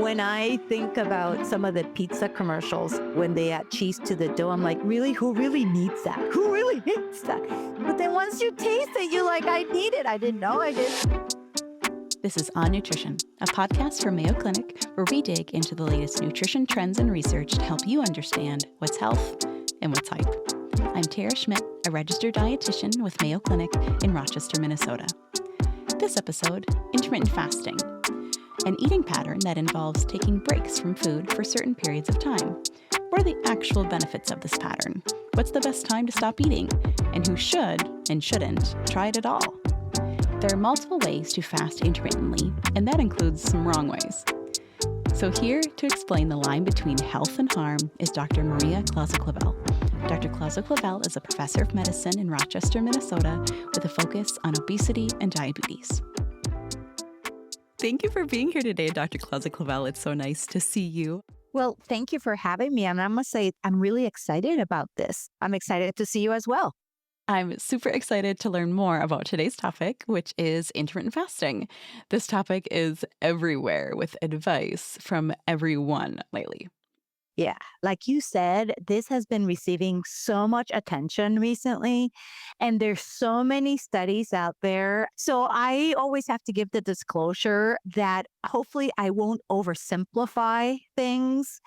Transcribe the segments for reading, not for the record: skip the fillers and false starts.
When I think about some of the pizza commercials when they add cheese to the dough, I'm like, really? Who really needs that? Who really needs that? But then once you taste it, you're like, I need it. I didn't know I did. This is On Nutrition, a podcast from Mayo Clinic where we dig into the latest nutrition trends and research to help you understand what's health and what's hype. I'm Tara Schmidt, a registered dietitian with Mayo Clinic in Rochester, Minnesota. This episode, intermittent fasting, an eating pattern that involves taking breaks from food for certain periods of time. What are the actual benefits of this pattern? What's the best time to stop eating? And who should and shouldn't try it at all? There are multiple ways to fast intermittently, and that includes some wrong ways. So here to explain the line between health and harm is Dr. Maria Clauza-Clavel. Dr. Clauza-Clavel is a professor of medicine in Rochester, Minnesota, with a focus on obesity and diabetes. Thank you for being here today, Dr. Clauza-Clavel. It's so nice to see you. Well, thank you for having me. And I must say, I'm really excited about this. I'm excited to see you as well. I'm super excited to learn more about today's topic, which is intermittent fasting. This topic is everywhere with advice from everyone lately. Yeah, like you said, this has been receiving so much attention recently, and there's so many studies out there. So I always have to give the disclosure that hopefully I won't oversimplify things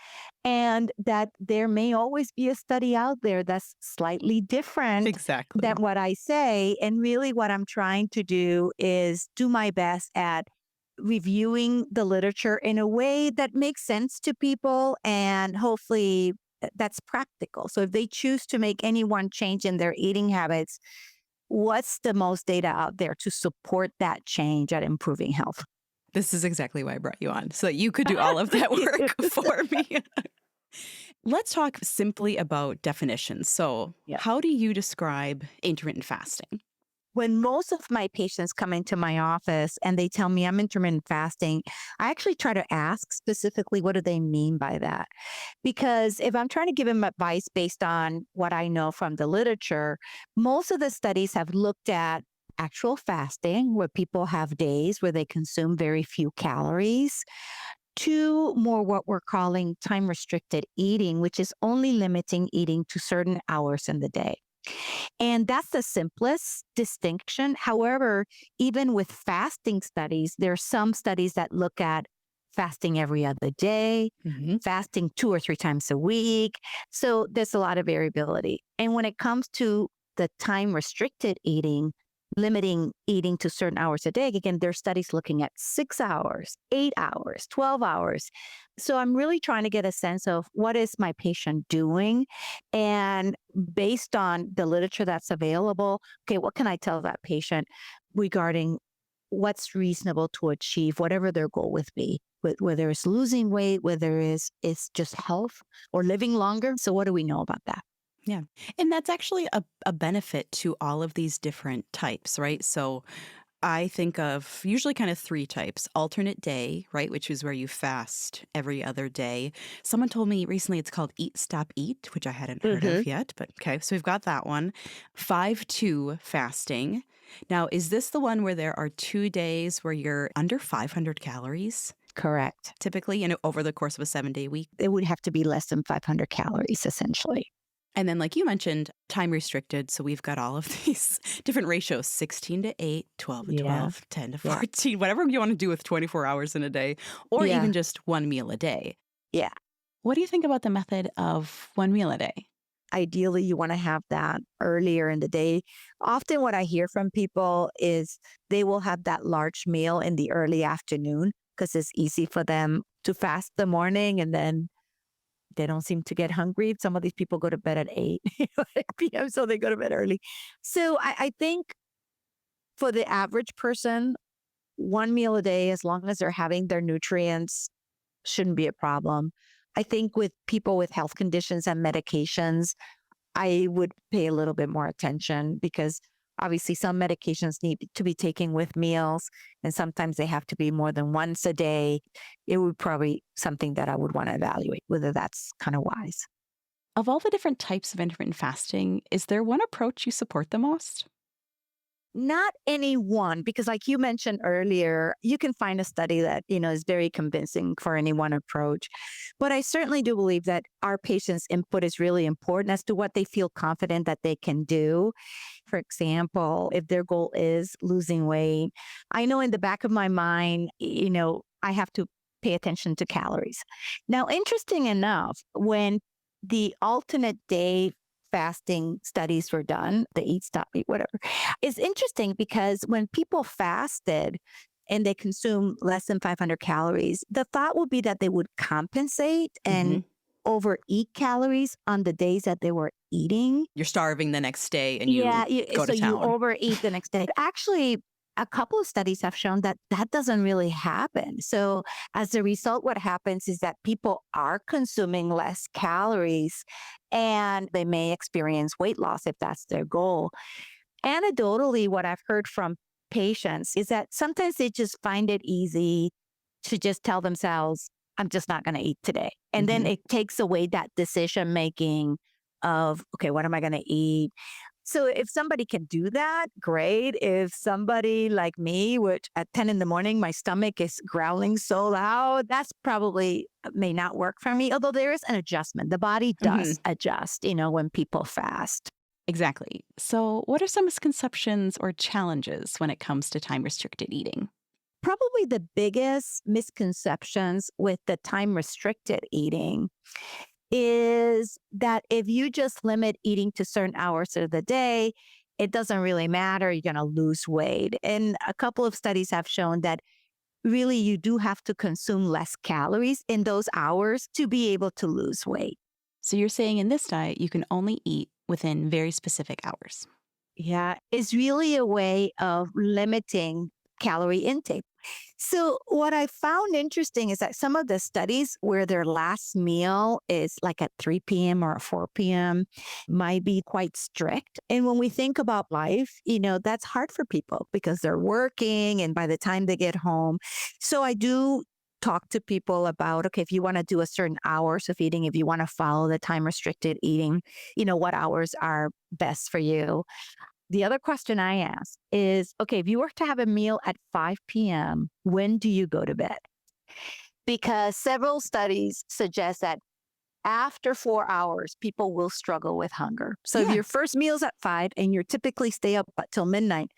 and that there may always be a study out there that's slightly different Exactly. than what I say. And really what I'm trying to do is do my best at reviewing the literature in a way that makes sense to people and hopefully that's practical. So if they choose to make any one change in their eating habits, what's the most data out there to support that change at improving health? This is exactly why I brought you on, so that you could do all of that work for me. Let's talk simply about definitions. So how do you describe intermittent fasting? When most of my patients come into my office and they tell me I'm intermittent fasting, I actually try to ask specifically, what do they mean by that? Because if I'm trying to give them advice based on what I know from the literature, most of the studies have looked at actual fasting, where people have days where they consume very few calories, to more what we're calling time restricted eating, which is only limiting eating to certain hours in the day. And that's the simplest distinction. However, even with fasting studies, there are some studies that look at fasting every other day, fasting 2 or 3 times a week. So there's a lot of variability. And when it comes to the time restricted eating, limiting eating to certain hours a day, again, there are studies looking at 6 hours, 8 hours, 12 hours. So I'm really trying to get a sense of what is my patient doing? And based on the literature that's available, okay, what can I tell that patient regarding what's reasonable to achieve, whatever their goal would be, whether it's losing weight, whether it's just health or living longer. So what do we know about that? Yeah. And that's actually a benefit to all of these different types, right? So I think of usually kind of 3 types. Alternate day, right, which is where you fast every other day. Someone told me recently it's called Eat, Stop, Eat, which I hadn't heard of yet, but okay. So we've got that one. 5-2 fasting. Now, is this the one where there are 2 days where you're under 500 calories? Correct. Typically, over the course of a 7-day week? It would have to be less than 500 calories, essentially. And then, like you mentioned, time restricted. So we've got all of these different ratios, 16 to 8, 12 to 12, 10 to 14, whatever you want to do with 24 hours in a day, or even just one meal a day. Yeah. What do you think about the method of one meal a day? Ideally, you want to have that earlier in the day. Often what I hear from people is they will have that large meal in the early afternoon because it's easy for them to fast the morning and then they don't seem to get hungry. Some of these people go to bed at 8 p.m., so they go to bed early. So I think for the average person, one meal a day, as long as they're having their nutrients, shouldn't be a problem. I think with people with health conditions and medications, I would pay a little bit more attention because obviously some medications need to be taken with meals and sometimes they have to be more than once a day. It would probably something that I would want to evaluate, whether that's kind of wise. Of all the different types of intermittent fasting, is there one approach you support the most? Not any one, because like you mentioned earlier, you can find a study that, is very convincing for any one approach. But I certainly do believe that our patients' input is really important as to what they feel confident that they can do. For example, if their goal is losing weight, I know in the back of my mind, I have to pay attention to calories. Now, interesting enough, when the alternate day fasting studies were done, the eat, stop, eat, whatever, it's interesting because when people fasted and they consume less than 500 calories, the thought would be that they would compensate and Hmm. overeat calories on the days that they were eating. You're starving the next day and Yeah, you go so to you town. overeat the next day. Actually, a couple of studies have shown that that doesn't really happen. So, as a result, what happens is that people are consuming less calories and they may experience weight loss if that's their goal. Anecdotally, what I've heard from patients is that sometimes they just find it easy to just tell themselves, I'm just not going to eat today. And then Hmm. it takes away that decision making of, okay, what am I going to eat? So if somebody can do that, great. If somebody like me, which at 10 in the morning, my stomach is growling so loud, that's probably may not work for me. Although there is an adjustment. The body Hmm. does adjust, when people fast. Exactly. So, what are some misconceptions or challenges when it comes to time restricted eating? Probably the biggest misconceptions with the time restricted eating is that if you just limit eating to certain hours of the day, it doesn't really matter. You're going to lose weight. And a couple of studies have shown that really you do have to consume less calories in those hours to be able to lose weight. So, you're saying in this diet, you can only eat within very specific hours. Yeah, it's really a way of limiting calorie intake. So, what I found interesting is that some of the studies where their last meal is like at 3 p.m. or 4 p.m. might be quite strict. And when we think about life, that's hard for people because they're working and by the time they get home. So, I do talk to people about, okay, if you want to do a certain hours of eating, if you want to follow the time restricted eating, what hours are best for you. The other question I ask is, okay, if you were to have a meal at 5 p.m., when do you go to bed? Because several studies suggest that after 4 hours, people will struggle with hunger. So if Yeah, your first meal's at 5 and you typically stay up until midnight,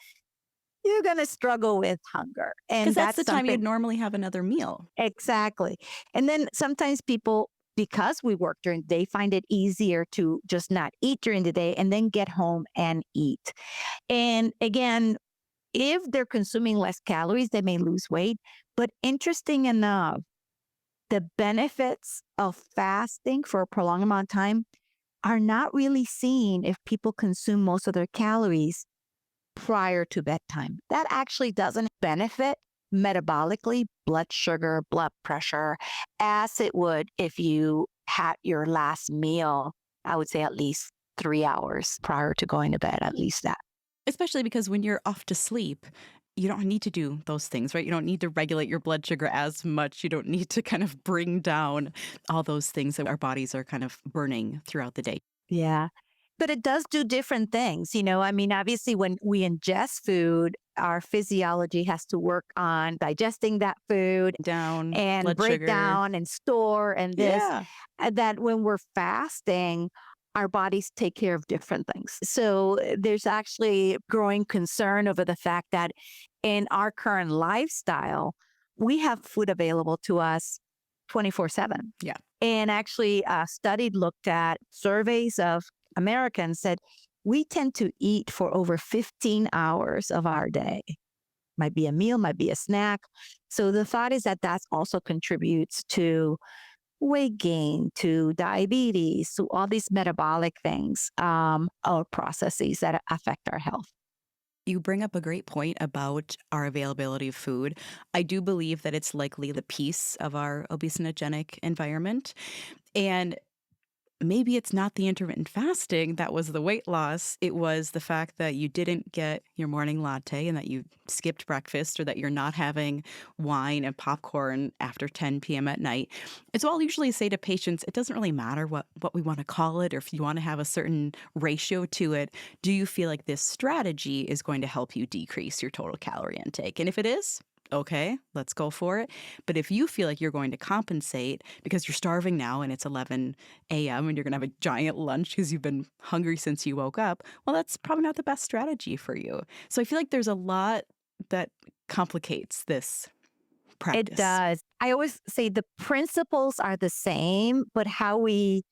you're going to struggle with hunger. because And that's the that's time you'd something normally have another meal. exactly. And then sometimes people, because we work during the day, find it easier to just not eat during the day and then get home and eat. And again, if they're consuming less calories, they may lose weight. But interesting enough, the benefits of fasting for a prolonged amount of time are not really seen if people consume most of their calories prior to bedtime. That actually doesn't benefit metabolically, blood sugar, blood pressure, as it would if you had your last meal, I would say at least 3 hours prior to going to bed, at least that. Especially because when you're off to sleep, you don't need to do those things, right? You don't need to regulate your blood sugar as much. You don't need to kind of bring down all those things that our bodies are kind of burning throughout the day. Yeah. But it does do different things. I mean, obviously, when we ingest food, our physiology has to work on digesting that food Down and blood break sugar. down and store and this, Yeah. that when we're fasting, our bodies take care of different things. So there's actually growing concern over the fact that in our current lifestyle, we have food available to us 24/7. Yeah. And actually, a study looked at surveys of Americans said we tend to eat for over 15 hours of our day. Might be a meal, might be a snack. So the thought is that that also contributes to weight gain, to diabetes, to all these metabolic things or processes that affect our health. You bring up a great point about our availability of food. I do believe that it's likely the piece of our obesogenic environment. And maybe it's not the intermittent fasting that was the weight loss. It was the fact that you didn't get your morning latte and that you skipped breakfast, or that you're not having wine and popcorn after 10 p.m. at night. And so I'll usually say to patients, it doesn't really matter what we want to call it, or if you want to have a certain ratio to it. Do you feel like this strategy is going to help you decrease your total calorie intake? And if it is, okay, let's go for it. But if you feel like you're going to compensate because you're starving now and it's 11 a.m. and you're going to have a giant lunch because you've been hungry since you woke up, well, that's probably not the best strategy for you. So I feel like there's a lot that complicates this practice. It does. I always say the principles are the same, but how we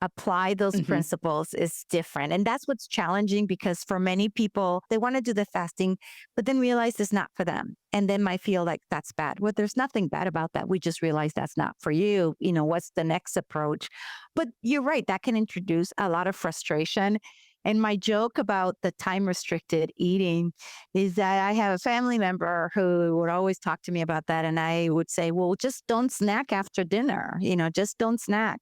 apply those principles is different. And that's what's challenging, because for many people, they want to do the fasting, but then realize it's not for them. And then might feel like that's bad. Well, there's nothing bad about that. We just realize that's not for you. What's the next approach? But you're right, that can introduce a lot of frustration. And my joke about the time restricted eating is that I have a family member who would always talk to me about that. And I would say, well, just don't snack after dinner, just don't snack.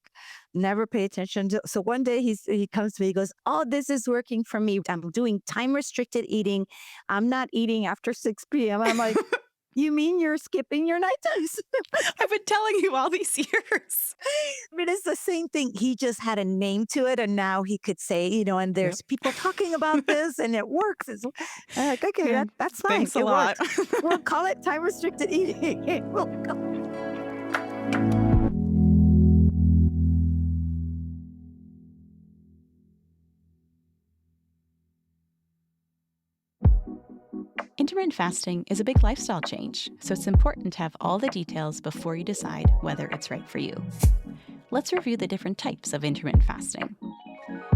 Never pay attention. So one day he comes to me, he goes, oh, this is working for me. I'm doing time restricted eating. I'm not eating after 6 p.m. I'm like, you mean you're skipping your night times? I've been telling you all these years. I mean, it's the same thing. He just had a name to it, and now he could say, and there's people talking about this, and it works. I'm like, okay, that's fine. Thanks a lot. We'll call it time restricted eating. We'll call Intermittent fasting is a big lifestyle change, so it's important to have all the details before you decide whether it's right for you. Let's review the different types of intermittent fasting.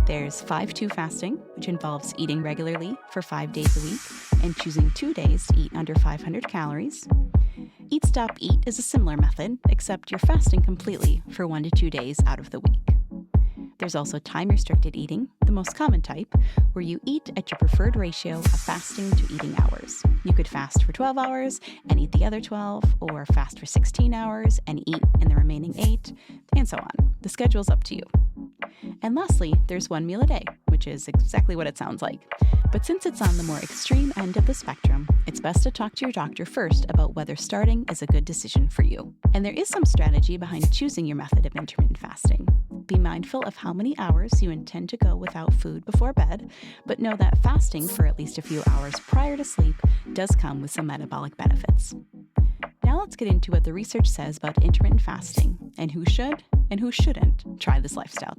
There's 5-2 fasting, which involves eating regularly for 5 days a week and choosing 2 days to eat under 500 calories. Eat Stop Eat is a similar method, except you're fasting completely for 1 to 2 days out of the week. There's also time-restricted eating, the most common type, where you eat at your preferred ratio of fasting to eating hours. You could fast for 12 hours and eat the other 12, or fast for 16 hours and eat in the remaining 8, and so on. The schedule's up to you. And lastly, there's 1 meal a day, which is exactly what it sounds like. But since it's on the more extreme end of the spectrum, it's best to talk to your doctor first about whether starting is a good decision for you. And there is some strategy behind choosing your method of intermittent fasting. Be mindful of how many hours you intend to go without food before bed, but know that fasting for at least a few hours prior to sleep does come with some metabolic benefits. Now let's get into what the research says about intermittent fasting and who should and who shouldn't try this lifestyle.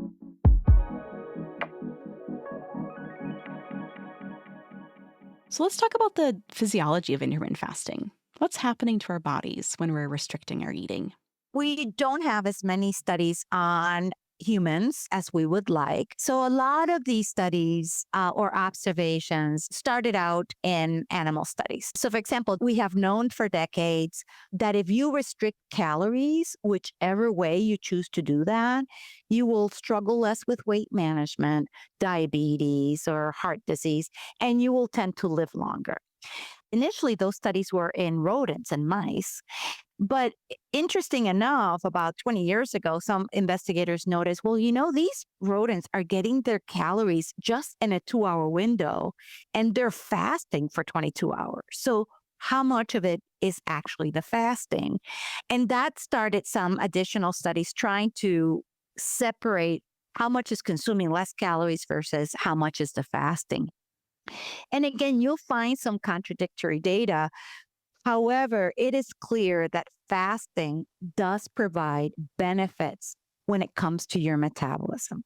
So let's talk about the physiology of intermittent fasting. What's happening to our bodies when we're restricting our eating? We don't have as many studies on humans as we would like. So a lot of these studies or observations started out in animal studies. So for example, we have known for decades that if you restrict calories, whichever way you choose to do that, you will struggle less with weight management, diabetes, or heart disease, and you will tend to live longer. Initially, those studies were in rodents and mice. But interesting enough, about 20 years ago, some investigators noticed, well, these rodents are getting their calories just in a 2-hour window, and they're fasting for 22 hours. So how much of it is actually the fasting? And that started some additional studies trying to separate how much is consuming less calories versus how much is the fasting. And again, you'll find some contradictory data. However, it is clear that fasting does provide benefits when it comes to your metabolism,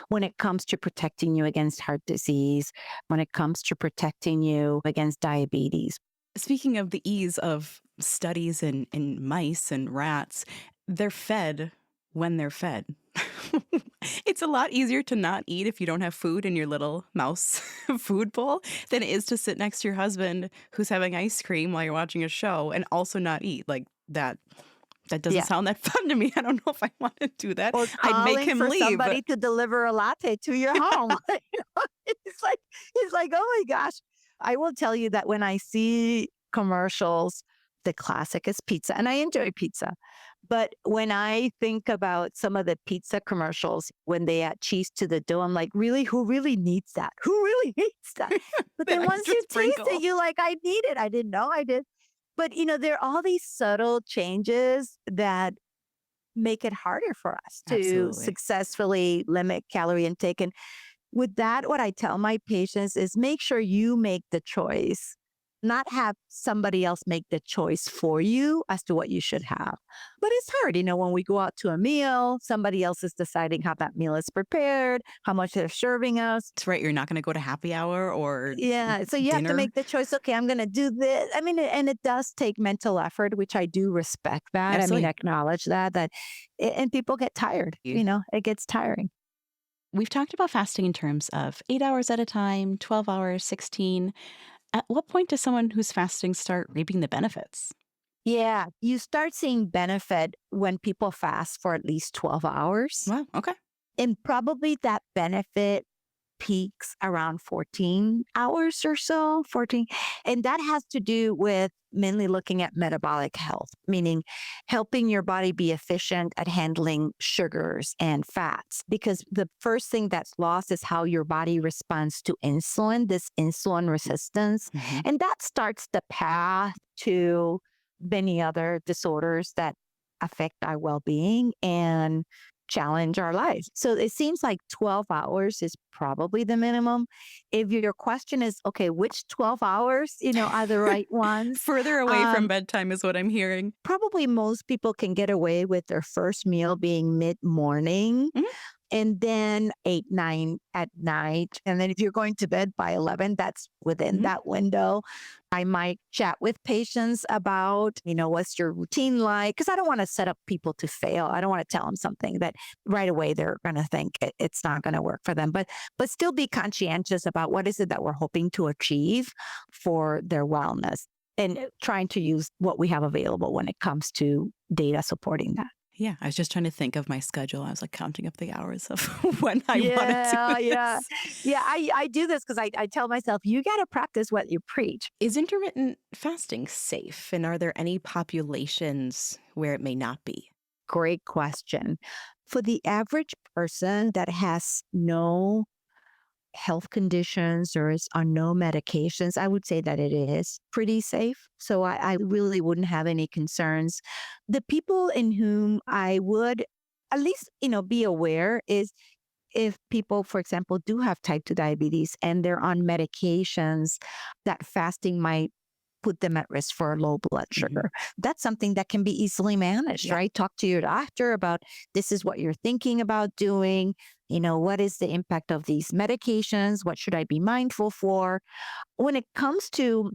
when it comes to protecting you against heart disease, when it comes to protecting you against diabetes. Speaking of the ease of studies in mice and rats, they're fed when they're fed. It's a lot easier to not eat if you don't have food in your little mouse food bowl than it is to sit next to your husband who's having ice cream while you're watching a show and also not eat. Like that doesn't sound that fun to me. I don't know if I want to do that. Or I'd make him for leave. somebody to deliver a latte to your home. It's like, oh my gosh. I will tell you that when I see commercials, the classic is pizza, and I enjoy pizza. But when I think about some of the pizza commercials, when they add cheese to the dough, I'm like, really? Who really needs that? Who really needs that? But The then once extra you taste it, sprinkle. you're like, I need it. I didn't know I did. But, there are all these subtle changes that make it harder for us to Absolutely. successfully limit calorie intake. And with that, what I tell my patients is make sure you make the choice, not have somebody else make the choice for you as to what you should have. But it's hard, when we go out to a meal, somebody else is deciding how that meal is prepared, how much they're serving us. That's right. You're not going to go to happy hour or Yeah. So you have to dinner. make the choice. Okay, I'm going to do this. I mean, and it does take mental effort, which I do respect that. I mean, Absolutely. acknowledge that, and people get tired, it gets tiring. We've talked about fasting in terms of 8 hours at a time, 12 hours, 16. At what point does someone who's fasting start reaping the benefits? Yeah, you start seeing benefit when people fast for at least 12 hours. Wow. Okay. And probably that benefit peaks around 14 hours or so, 14. And that has to do with mainly looking at metabolic health, meaning helping your body be efficient at handling sugars and fats. Because the first thing that's lost is how your body responds to insulin, this insulin resistance. Hmm. And that starts the path to many other disorders that affect our well being and challenge our lives. So it seems like 12 hours is probably the minimum. If your question is, okay, which 12 hours, are the right ones? Further away from Um, bedtime is what I'm hearing. Probably most people can get away with their first meal being mid morning Mhm. and then 8, 9 at night. And then if you're going to bed by 11, that's within Mhm. that window. I might chat with patients about, what's your routine like? Because I don't want to set up people to fail. I don't want to tell them something that right away they're going to think it's not going to work for them. But still be conscientious about what is it that we're hoping to achieve for their wellness and trying to use what we have available when it comes to data supporting that. Yeah, I was just trying to think of my schedule. I was like counting up the hours of when I want to do Yeah, yeah. this. Yeah, I do this because I tell myself, you got to practice what you preach. Is intermittent fasting safe? And are there any populations where it may not be? Great question. For the average person that has no health conditions or is on no medications, I would say that it is pretty safe. So I really wouldn't have any concerns. The people in whom I would at least, be aware is if people, for example, do have type 2 diabetes and they're on medications, that fasting might put them at risk for low blood Hmm. sugar. That's something that can be easily managed, Yeah. right? Talk to your doctor about this is what you're thinking about doing. What is the impact of these medications? What should I be mindful for? When it comes to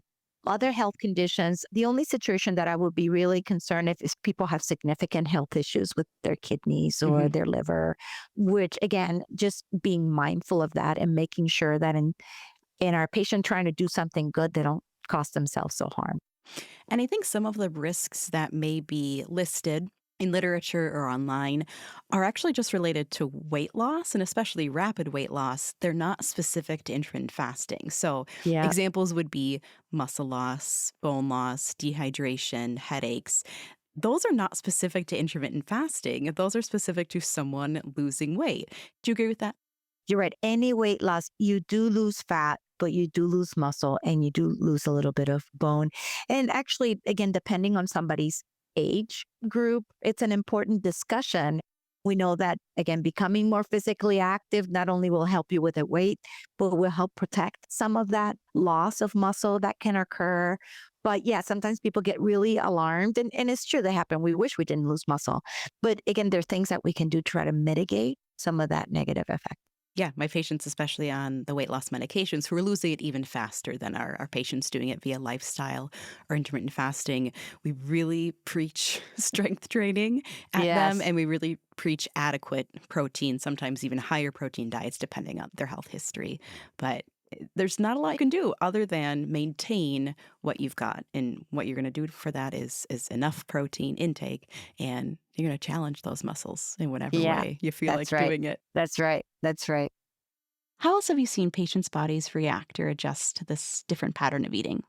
other health conditions, the only situation that I would be really concerned if is people have significant health issues with their kidneys or Hmm. their liver, which again, just being mindful of that and making sure that in our patient trying to do something good, they don't cause themselves so harm. And I think some of the risks that may be listed in literature or online are actually just related to weight loss and especially rapid weight loss. They're not specific to intermittent fasting. So, Yeah. examples would be muscle loss, bone loss, dehydration, headaches. Those are not specific to intermittent fasting. Those are specific to someone losing weight. Do you agree with that? You're right. Any weight loss, you do lose fat, but you do lose muscle and you do lose a little bit of bone. And actually, again, depending on somebody's age group, it's an important discussion. We know that, again, becoming more physically active not only will help you with the weight, but will help protect some of that loss of muscle that can occur. But yeah, sometimes people get really alarmed, and it's true they happen. We wish we didn't lose muscle. But again, there are things that we can do to try to mitigate some of that negative effect. Yeah, my patients, especially on the weight loss medications, who are losing it even faster than our patients doing it via lifestyle or intermittent fasting, we really preach strength training at them, Yes. and we really preach adequate protein, sometimes even higher protein diets, depending on their health history. But there's not a lot you can do other than maintain what you've got. And what you're going to do for that is enough protein intake, and you're going to challenge those muscles in whatever Yeah, way you feel that's like right. doing it. That's right. That's right. How else have you seen patients' bodies react or adjust to this different pattern of eating?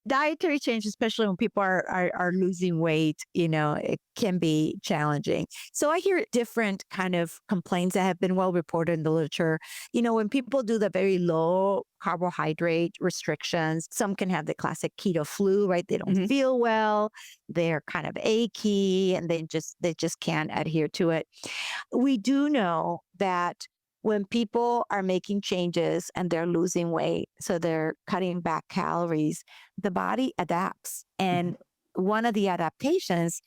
Dietary change, especially when people are losing weight, it can be challenging. So I hear different kind of complaints that have been well reported in the literature. When people do the very low carbohydrate restrictions, some can have the classic keto flu, right? They don't Mhm. feel well, they're kind of achy, and they just can't adhere to it. We do know that when people are making changes and they're losing weight, so they're cutting back calories, the body adapts. Mhm. And one of the adaptations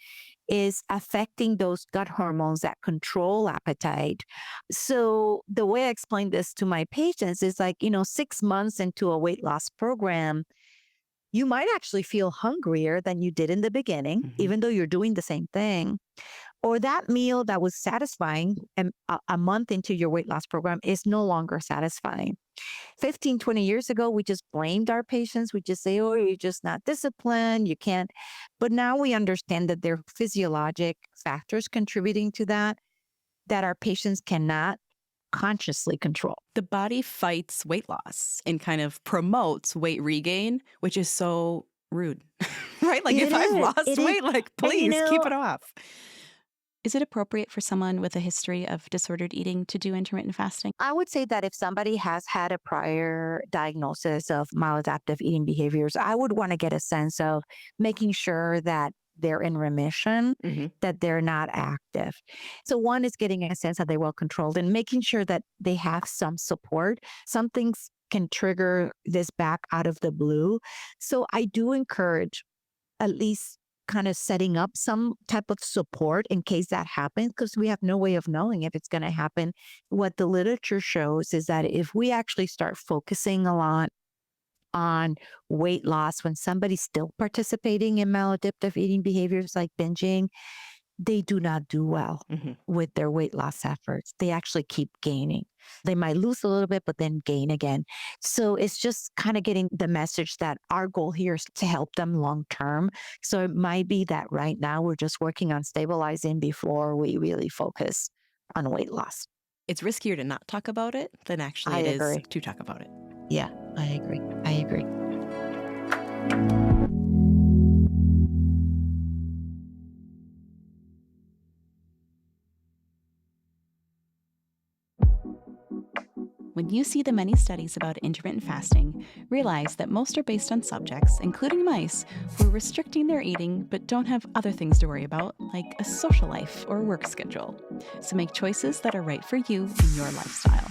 is affecting those gut hormones that control appetite. So the way I explain this to my patients is like, 6 months into a weight loss program, you might actually feel hungrier than you did in the beginning, Mhm. even though you're doing the same thing. Or that meal that was satisfying a month into your weight loss program is no longer satisfying. 15, 20 years ago, we just blamed our patients. We just say, oh, you're just not disciplined. You can't. But now we understand that there are physiologic factors contributing to that our patients cannot consciously control. The body fights weight loss and kind of promotes weight regain, which is so rude, right? Like It if I've is. lost It is. weight, like And please keep it off. Is it appropriate for someone with a history of disordered eating to do intermittent fasting? I would say that if somebody has had a prior diagnosis of maladaptive eating behaviors, I would want to get a sense of making sure that they're in remission, Mhm. that they're not active. So, one is getting a sense that they're well controlled and making sure that they have some support. Some things can trigger this back out of the blue. So, I do encourage at least kind of setting up some type of support in case that happens, because we have no way of knowing if it's going to happen. What the literature shows is that if we actually start focusing a lot on weight loss when somebody's still participating in maladaptive eating behaviors like binging, they do not do well Mhm. with their weight loss efforts. They actually keep gaining. They might lose a little bit, but then gain again. So it's just kind of getting the message that our goal here is to help them long term. So it might be that right now we're just working on stabilizing before we really focus on weight loss. It's riskier to not talk about it than actually I it is agree. to talk about it. Yeah, I agree. I agree. When you see the many studies about intermittent fasting, realize that most are based on subjects, including mice, who are restricting their eating but don't have other things to worry about, like a social life or work schedule. So make choices that are right for you and your lifestyle.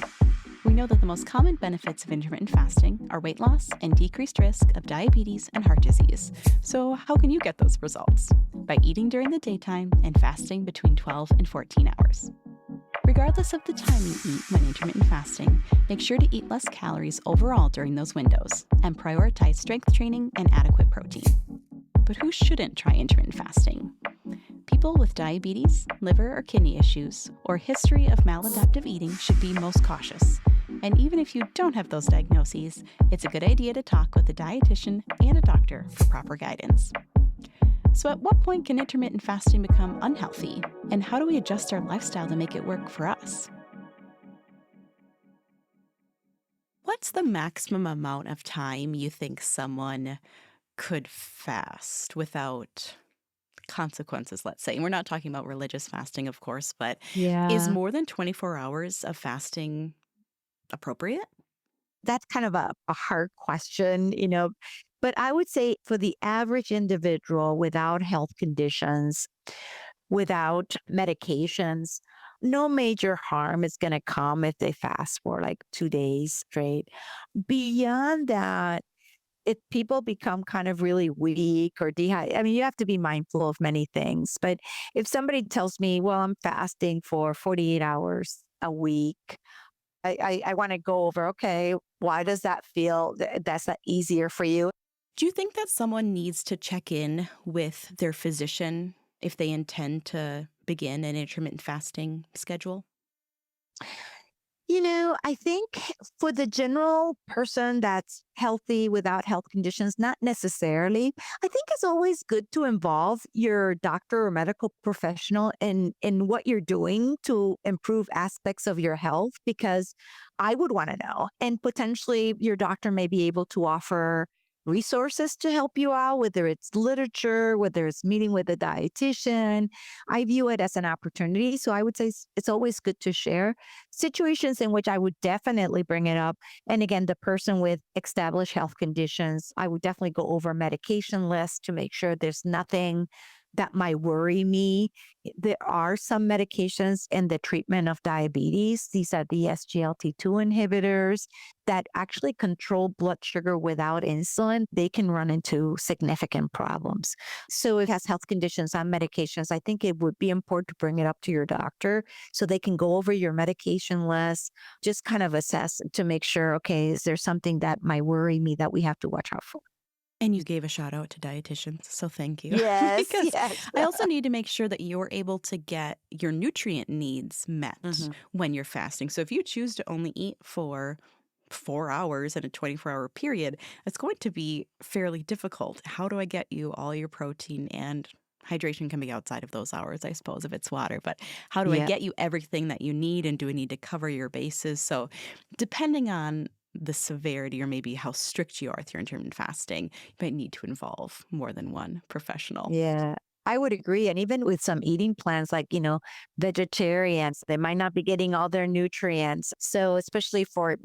We know that the most common benefits of intermittent fasting are weight loss and decreased risk of diabetes and heart disease. So, how can you get those results? By eating during the daytime and fasting between 12 and 14 hours. Regardless of the time you eat when intermittent fasting, make sure to eat less calories overall during those windows and prioritize strength training and adequate protein. But who shouldn't try intermittent fasting? People with diabetes, liver or kidney issues, or history of maladaptive eating should be most cautious. And even if you don't have those diagnoses, it's a good idea to talk with a dietitian and a doctor for proper guidance. So, at what point can intermittent fasting become unhealthy? And how do we adjust our lifestyle to make it work for us? What's the maximum amount of time you think someone could fast without consequences, let's say? And we're not talking about religious fasting, of course, but is Yeah. more than 24 hours of fasting appropriate? That's kind of a hard question. But I would say for the average individual without health conditions, without medications, no major harm is going to come if they fast for like 2 days straight. Beyond that, if people become kind of really weak or dehydrated, I mean, you have to be mindful of many things. But if somebody tells me, well, I'm fasting for 48 hours a week, I want to go over, okay, why does that feel that's not easier for you? Do you think that someone needs to check in with their physician if they intend to begin an intermittent fasting schedule? I think for the general person that's healthy without health conditions, not necessarily. I think it's always good to involve your doctor or medical professional in what you're doing to improve aspects of your health, because I would want to know. And potentially your doctor may be able to offer resources to help you out, whether it's literature, whether it's meeting with a dietitian. I view it as an opportunity. So I would say it's always good to share situations in which I would definitely bring it up. And again, the person with established health conditions, I would definitely go over medication lists to make sure there's nothing that might worry me. There are some medications in the treatment of diabetes. These are the SGLT2 inhibitors that actually control blood sugar without insulin. They can run into significant problems. So if it has health conditions on medications, I think it would be important to bring it up to your doctor so they can go over your medication list, just kind of assess to make sure, okay, is there something that might worry me that we have to watch out for? And you gave a shout out to dietitians, so thank you. Yes, Because yes. I also need to make sure that you're able to get your nutrient needs met when you're fasting. So if you choose to only eat for 4 hours in a 24-hour period, it's going to be fairly difficult. How do I get you all your protein and hydration can be outside of those hours, I suppose, if it's water. But how do I Yeah. get you everything that you need, and do I need to cover your bases? So depending on the severity or maybe how strict you are with your intermittent fasting, you might need to involve more than one professional. Yeah, I would agree. And even with some eating plans, like, vegetarians, they might not be getting all their nutrients. So, especially for,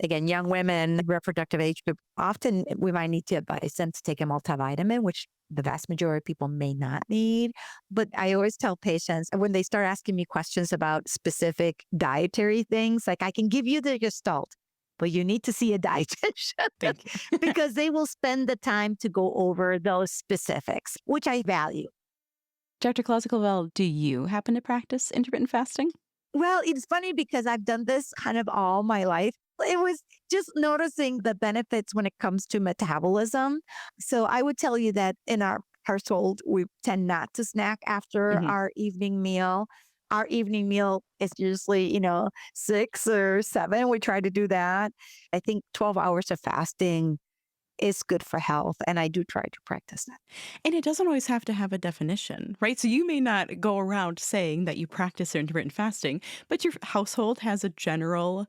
again, young women, reproductive age group, often we might need to advise them to take a multivitamin, which the vast majority of people may not need. But I always tell patients when they start asking me questions about specific dietary things, like I can give you the gestalt, but you need to see a dietitian Thank you. because they will spend the time to go over those specifics, which I value. Dr. Clausical-Val, do you happen to practice intermittent fasting? Well, it's funny because I've done this kind of all my life. It was just noticing the benefits when it comes to metabolism. So I would tell you that in our household, we tend not to snack after Mhm. our evening meal. Our evening meal is usually, 6 or 7. We try to do that. I think 12 hours of fasting is good for health. And I do try to practice that. And it doesn't always have to have a definition, right? So you may not go around saying that you practice intermittent fasting, but your household has a general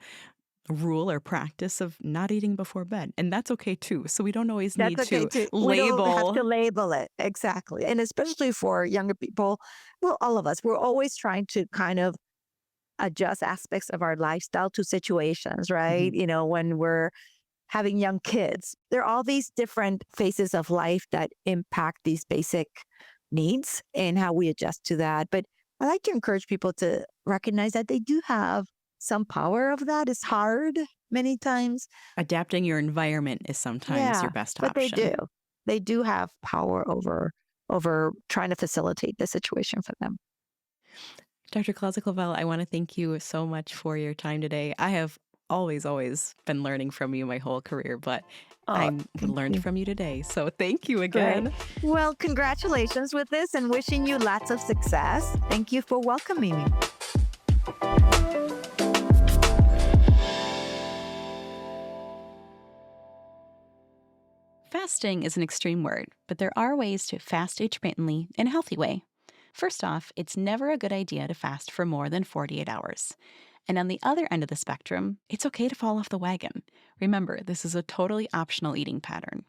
rule or practice of not eating before bed. And that's okay too. So we don't always That's need okay to too. We don't have to label. label it. Exactly. And especially for younger people, well, all of us, we're always trying to kind of adjust aspects of our lifestyle to situations, right? When we're having young kids, there are all these different phases of life that impact these basic needs and how we adjust to that. But I like to encourage people to recognize that they do have some power of that. It's hard many times. Adapting your environment is sometimes Yeah, your best but they option. do. They do have power over trying to facilitate the situation for them. Dr. Clausical-Val, I want to thank you so much for your time today. I have always been learning from you my whole career, but I Thank learned you. from you today. So thank you Great. again. Well, congratulations with this and wishing you lots of success. Thank you for welcoming me. Fasting is an extreme word, but there are ways to fast intermittently in a healthy way. First off, it's never a good idea to fast for more than 48 hours. And on the other end of the spectrum, it's okay to fall off the wagon. Remember, this is a totally optional eating pattern.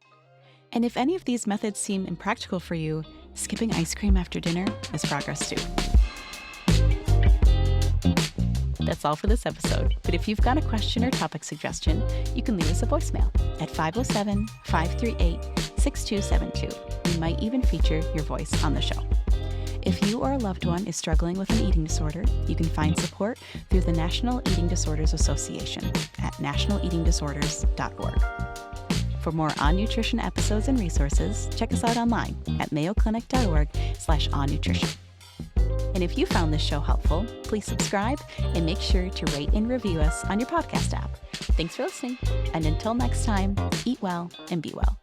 And if any of these methods seem impractical for you, skipping ice cream after dinner is progress too. That's all for this episode, but if you've got a question or topic suggestion, you can leave us a voicemail at 507-538-6272. We might even feature your voice on the show. If you or a loved one is struggling with an eating disorder, you can find support through the National Eating Disorders Association at nationaleatingdisorders.org. For more On Nutrition episodes and resources, check us out online at mayoclinic.org/onnutrition. And if you found this show helpful, please subscribe and make sure to rate and review us on your podcast app. Thanks for listening, and until next time, eat well and be well.